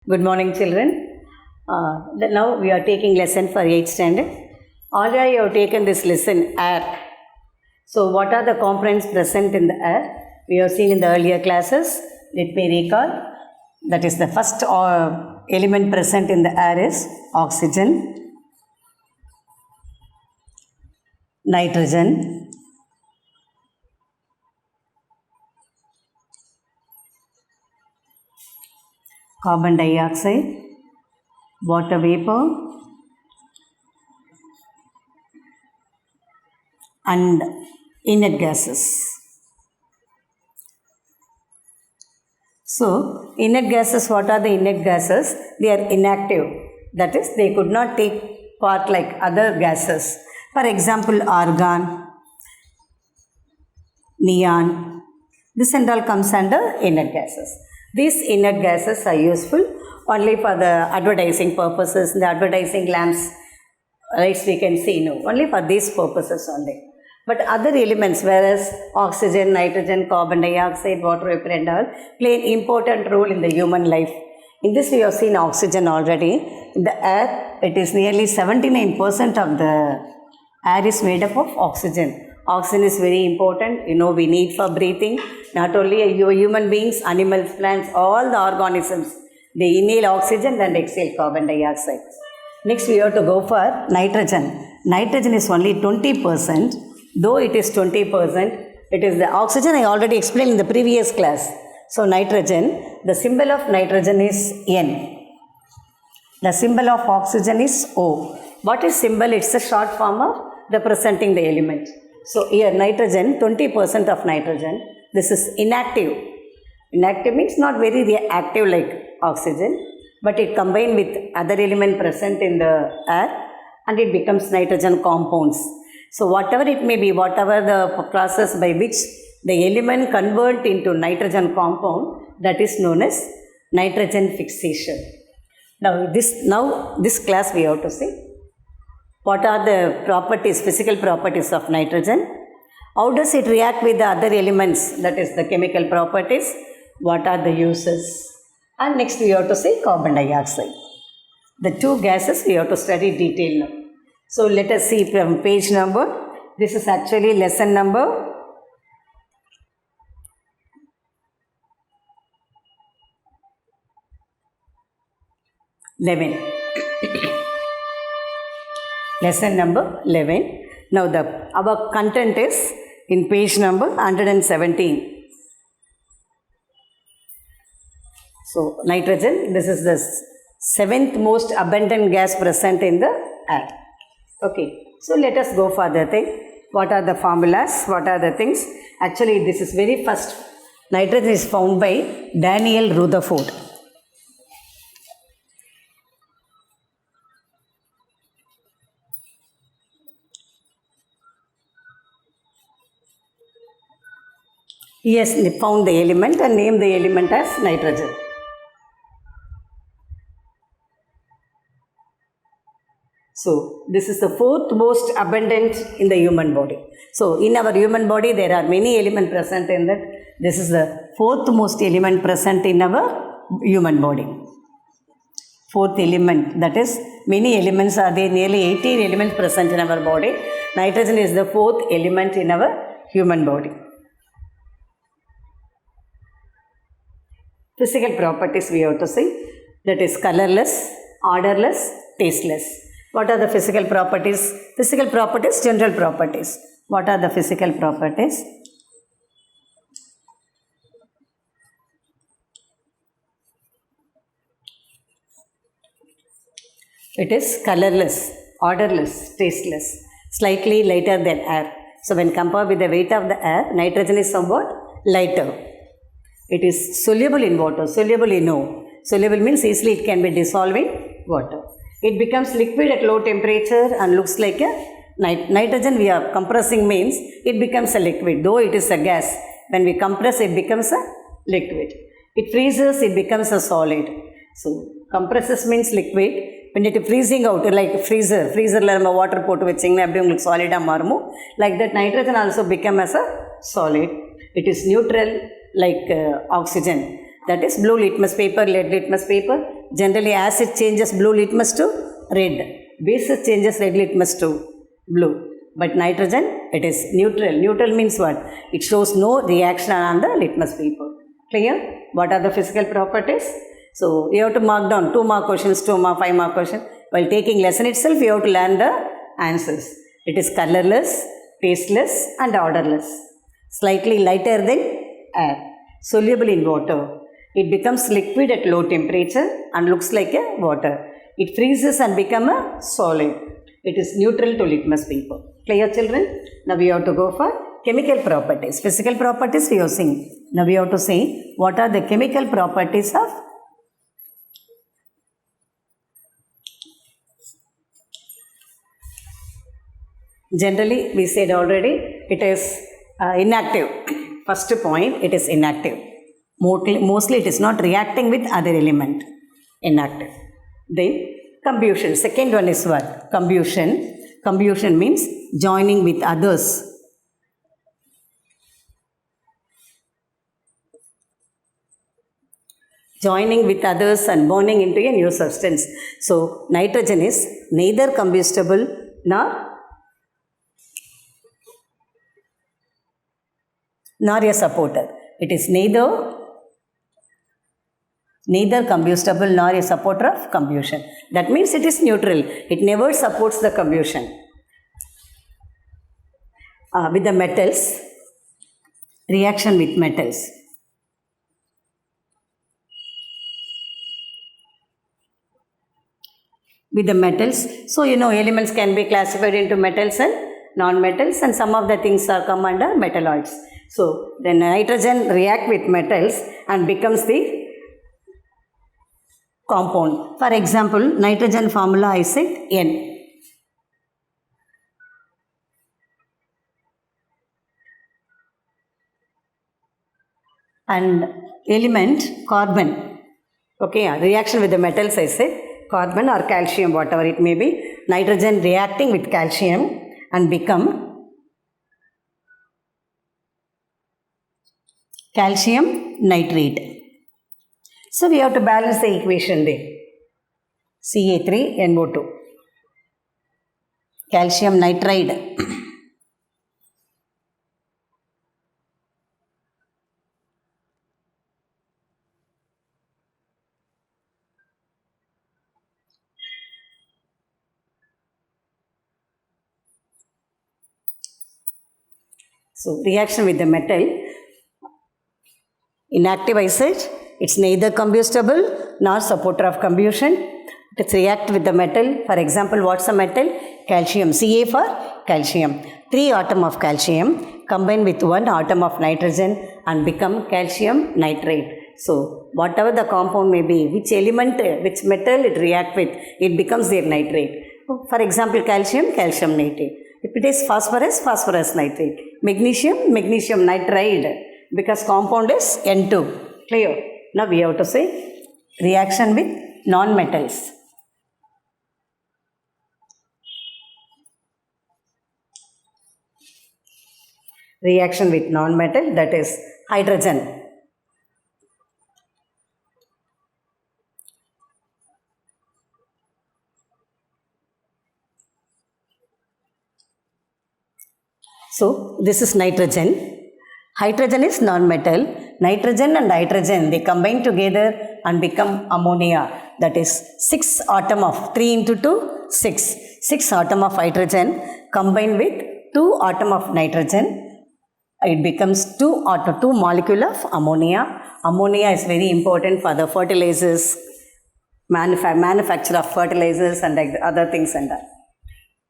Good morning, children. Now we are taking lesson for 8th standard. Already you have taken this lesson, air. So, what are the components present in the air? We have seen in the earlier classes. Let me recall. That is the first element present in the air is oxygen, nitrogen, carbon dioxide, water vapor, and inert gases. So, inert gases, what are the inert gases? They are inactive. That is, they could not take part like other gases. For example, argon, neon, this and all comes under inert gases. These inert gases are useful only for the advertising purposes, the advertising lamps, lights we can see, no, only for these purposes only. But other elements, whereas oxygen, nitrogen, carbon dioxide, water vapor and all, play an important role in the human life. In this we have seen oxygen already. In the air, it is nearly 79% of the air is made up of oxygen. Oxygen is very important, we need for breathing. Not only human beings, animals, plants, all the organisms, they inhale oxygen and exhale carbon dioxide. Next we have to go for nitrogen. Nitrogen is only 20%. Though it is 20%, it is the oxygen I already explained in the previous class. So nitrogen, the symbol of nitrogen is N. The symbol of oxygen is O. What is symbol? It's a short form of representing the element. So here nitrogen, 20% of nitrogen. This is inactive. Inactive means not very reactive like oxygen, but it combined with other element present in the air and it becomes nitrogen compounds. So whatever it may be, whatever the process by which the element convert into nitrogen compound, that is known as nitrogen fixation. Now this class we have to see what are the properties, physical properties of nitrogen, how does it react with the other elements, that is the chemical properties, what are the uses, and next we have to see carbon dioxide. The two gases we have to study detail now. So let us see from page number. This is actually lesson number 11. Lesson number 11. Now our content is in page number 117. So nitrogen, this is the 7th most abundant gas present in the air. Okay, so let us go for the thing. What are the formulas? What are the things? Actually, this is very first. Nitrogen is found by Daniel Rutherford. He has found the element and named the element as nitrogen. So, this is the 4th most abundant in the human body. So, in our human body, there are many elements present in that. This is the 4th most element present in our human body. 4th element, that is, many elements are there, nearly 18 elements present in our body. Nitrogen is the 4th element in our human body. Physical properties we have to see, that is colorless, odorless, tasteless. What are the physical properties? Physical properties, general properties. What are the physical properties? It is colorless, odorless, tasteless, slightly lighter than air. So when compared with the weight of the air, nitrogen is somewhat lighter. It is soluble in water, soluble in O. Soluble means easily it can be dissolved in water. It becomes liquid at low temperature and looks like a nitrogen we are compressing means it becomes a liquid. Though it is a gas, when we compress it becomes a liquid. It freezes, it becomes a solid. So compresses means liquid. When it is freezing out, like freezer la water போட்டு வெச்சீங்கன்னா அப்படியே உங்களுக்கு சாலிடா மாறுமோ, like that nitrogen also become as a solid. It is neutral like oxygen. That is blue litmus paper, lead litmus paper. Generally, acid changes blue litmus to red. Base changes red litmus to blue. But nitrogen, it is neutral. Neutral means what? It shows no reaction on the litmus paper. Clear? What are the physical properties? So, you have to mark down 2 mark questions, 2 mark, 5 mark question. While taking lesson itself, you have to learn the answers. It is colorless, tasteless and odorless. Slightly lighter than air. Soluble in water. It becomes liquid at low temperature and looks like a water. It freezes and becomes a solid. It is neutral to litmus paper. Clear, children? Now we have to go for chemical properties. Physical properties we have seen. Now we have to say what are the chemical properties of generally we said already it is inactive. First point, it is inactive. Mostly it is not reacting with other element. Inactive. Then combustion. Second one is what? Combustion. Combustion means joining with others. Joining with others and burning into a new substance. So, nitrogen is neither combustible nor a supporter. It is neither combustible nor a supporter of combustion. That means it is neutral. It never supports the combustion. With the metals, reaction with metals. With the metals, so elements can be classified into metals and non-metals, and some of the things are come under metalloids. So, the nitrogen react with metals and becomes the compound. For example, nitrogen formula I said N. And element carbon. Okay, reaction with the metals I said carbon or calcium, whatever it may be. Nitrogen reacting with calcium and become calcium nitrate. So we have to balance the equation there. Ca3NO2. Calcium nitride. So reaction with the metal. Inactive I said, it's neither combustible nor supporter of combustion. Let's react with the metal. For example, what's a metal? Calcium. Ca for calcium. 3 atom of calcium combine with 1 atom of nitrogen and become calcium nitrate. So, whatever the compound may be, which element, which metal it react with, it becomes their nitrate. For example, calcium, calcium nitrate. If it is phosphorus, phosphorus nitrate. Magnesium, magnesium nitride. Because compound is N2. Clear? Now we have to say reaction with non-metals. Reaction with non-metal, that is hydrogen. So this is nitrogen. Hydrogen is non-metal. Nitrogen and hydrogen, they combine together and become ammonia. That is 6 atom of 3 into 2, 6. 6 atom of hydrogen combined with 2 atom of nitrogen. It becomes 2 molecule of ammonia. Ammonia is very important for the fertilizers, manufacture of fertilizers and like other things and that.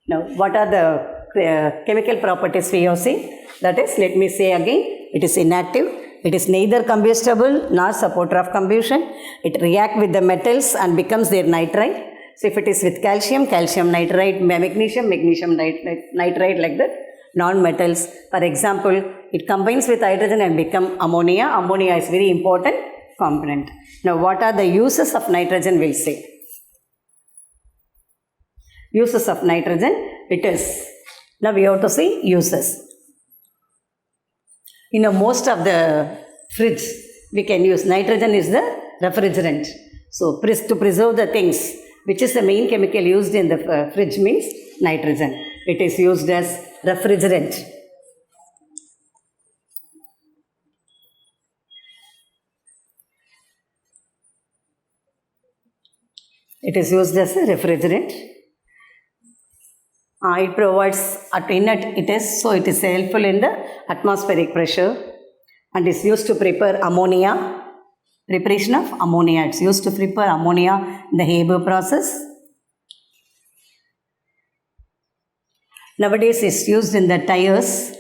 Now, what are the chemical properties we have seen? That is, let me say again, it is inactive. It is neither combustible nor supporter of combustion. It reacts with the metals and becomes their nitride. So, if it is with calcium, calcium nitride, magnesium, magnesium nitride like that. Non-metals, for example, it combines with hydrogen and become ammonia. Ammonia is very important component. Now, what are the uses of nitrogen? We'll see. Uses of nitrogen, it is. Now, we have to see uses. Most of the fridge, we can use nitrogen is the refrigerant. So to preserve the things, which is the main chemical used in the fridge means nitrogen. It is used as refrigerant. It is used as a refrigerant. It provides it is helpful in the atmospheric pressure and is used to prepare ammonia. Preparation of ammonia. It's used to prepare ammonia in the Haber process. Nowadays it's used in the tires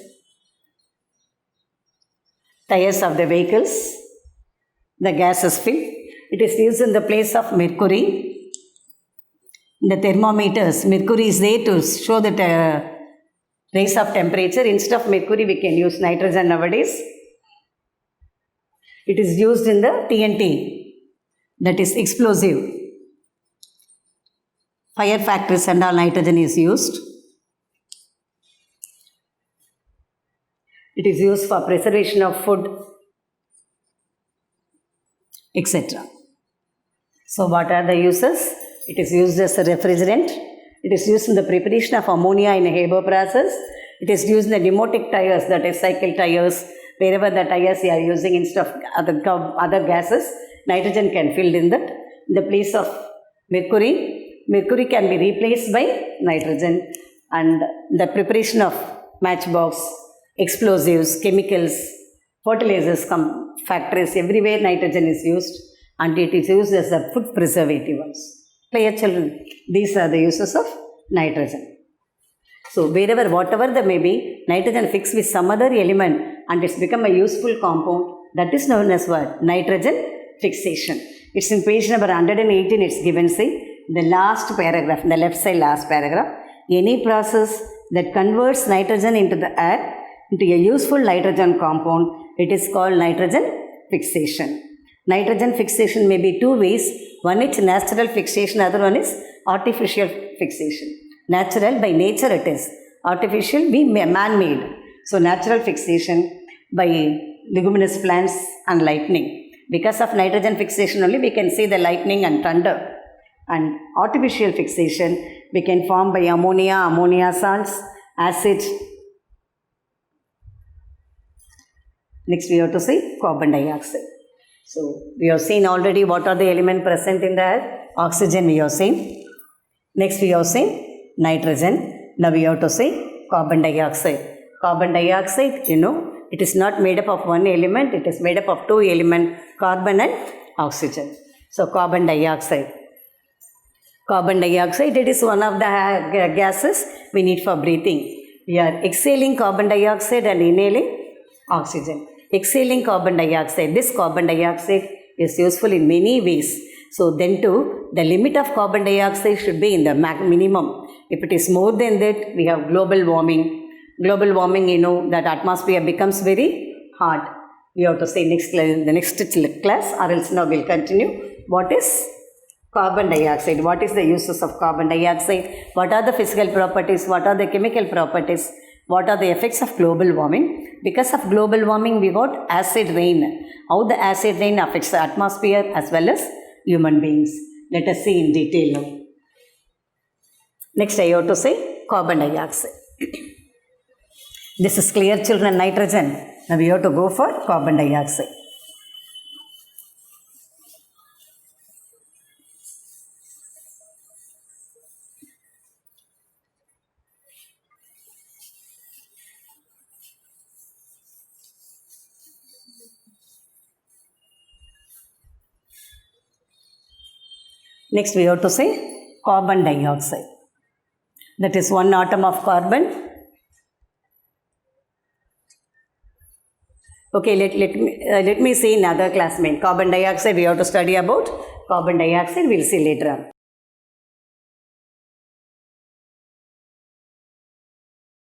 of the vehicles. The gas is filled. It is used in the place of mercury. The thermometers, mercury is there to show the rise of temperature. Instead of mercury, we can use nitrogen nowadays. It is used in the TNT, that is explosive. Fire factories and all, nitrogen is used. It is used for preservation of food, etc. So what are the uses? It is used as a refrigerant. It is used in the preparation of ammonia in a Haber process. It is used in the pneumatic tires, that is cycle tires. Wherever the tires you are using, instead of other gases, nitrogen can fill in that. In the place of mercury can be replaced by nitrogen. And the preparation of matchbox, explosives, chemicals, fertilizers, factories, everywhere nitrogen is used, and it is used as a food preservative also. Clear, children? These are the uses of nitrogen. So whatever there may be, nitrogen fixed with some other element and it's become a useful compound, that is known as what? Nitrogen fixation. It's in page number 118, it's given, say, the last paragraph, the left side last paragraph. Any process that converts nitrogen into the air into a useful nitrogen compound, it is called nitrogen fixation. Nitrogen fixation may be two ways. One is natural fixation, other one is artificial fixation. Natural, by nature it is. Artificial, be man-made. So natural fixation by leguminous plants and lightning. Because of nitrogen fixation only we can see the lightning and thunder. And artificial fixation we can form by ammonia salts, acid. Next we have to say carbon dioxide. So we have seen already what are the elements present in the air. Oxygen we have seen. Next we have seen nitrogen. Now we have to say carbon dioxide. Carbon dioxide, it is not made up of one element, it is made up of two elements, carbon and oxygen. So carbon dioxide. Carbon dioxide, it is one of the gases we need for breathing. We are exhaling carbon dioxide and inhaling oxygen. Exhaling carbon dioxide. This carbon dioxide is useful in many ways. So then too, the limit of carbon dioxide should be in the minimum. If it is more than that, we have global warming. Global warming, that atmosphere becomes very hard. We have to say the next class, or else now we'll continue. What is carbon dioxide? What is the uses of carbon dioxide? What are the physical properties? What are the chemical properties? What are the effects of global warming? Because of global warming, we got acid rain. How the acid rain affects the atmosphere as well as human beings. Let us see in detail now. Next, I have to say carbon dioxide. This is clear, children, nitrogen. Now we have to go for carbon dioxide. Next we have to say carbon dioxide. That is one atom of carbon. Okay, let me see another classmate. Carbon dioxide, we have to study about carbon dioxide. We'll see later on.